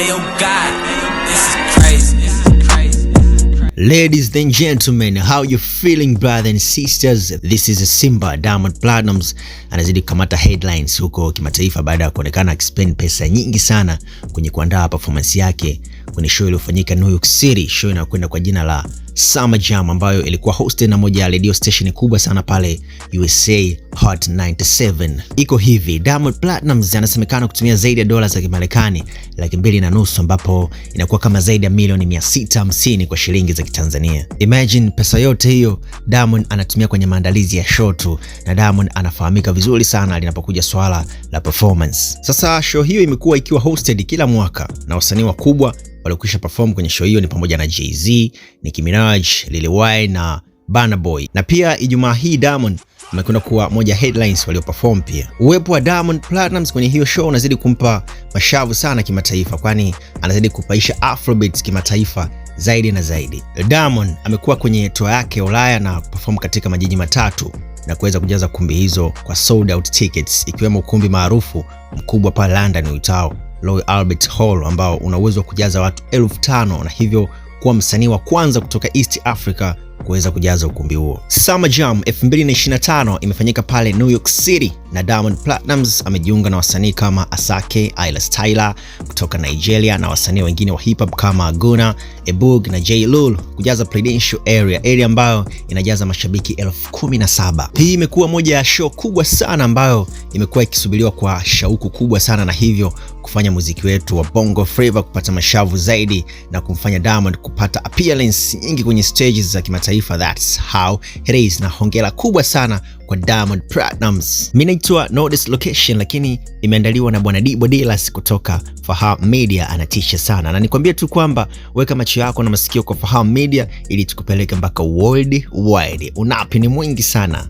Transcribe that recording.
Ayo God, this is crazy. Ladies and gentlemen, how you feeling brother and sisters? This is Simba. Diamond Platnumz anazidi kukamata headlines huko kimataifa baada ya kuonekana akispend pesa nyingi sana kwenye kuandaa performance yake kwenye show iliyofanyika New York City, show inayokwenda kwa jina la Summer Jam, ambayo ilikuwa hosted na moja ya radio station kubwa sana pale USA, Hot 97. Iko hivi, Diamond Platnumz anasemekana kutumia zaidi ya dola za Kimarekani 2.5, ambapo inakuwa kama zaidi ya milioni 650 kwa shilingi za Kitanzania. Imagine pesa yote hiyo Diamond anatumia kwenye maandalizi ya show tu, na Diamond anafahamika vizuri sana linapokuja swala la performance. Sasa show hiyo imekuwa ikiwa hosted kila mwaka na wasanii wakubwa waliokwisha perform kwenye show hiyo ni pamoja na Jay-Z, Nicki Minaj, Lil Wayne na Burna Boy. Na pia Ijumaa hii Diamond amekwenda kuwa moja headlines walioperform pia. Uwepo wa Diamond Platnumz kwenye hiyo show unazidi kumpa mashavu sana kimataifa, kwani anazidi kupaisha Afrobeats kimataifa zaidi na zaidi. Diamond amekuwa kwenye tour yake Ulaya na perform katika majiji matatu na kuweza kujaza kumbi hizo kwa sold out tickets, ikiwemo ukumbi maarufu mkubwa pale London uitao Royal Albert Hall, ambao una uwezo wa kujaza watu 5,000 na hivyo kuwa msanii wa kwanza kutoka East Africa kuweza kujaza ukumbi huo. Summer Jam 2025 imefanyika pale New York City na Diamond Platnumz amejiunga na wasanii kama Asake, Ayla Styler kutoka Nigeria na wasanii wengine wa hip hop kama Gunna, Ebug na J Lul kujaza Prudential area ambayo inajaza mashabiki 17,000. Hii imekuwa moja ya show kubwa sana ambayo imekuwa ikisubiriwa kwa shauku kubwa sana, na hivyo kufanya muziki wetu wa Bongo Flava kupata mashavu zaidi na kumfanya Diamond kupata appearance nyingi kwenye stages za kimataifa. That's how it is, na hongera kubwa sana kwa Diamond Platnumz. Mimi naitwa Notice Location, lakini imeandaliwa na bwana Dibo Delas kutoka Faham Media, anatisha sana. Na nikwambie tu kwamba weka macho yako na masikio kwa Faham Media ili tukupeleke mpaka worldwide. Unapi ni mwingi sana.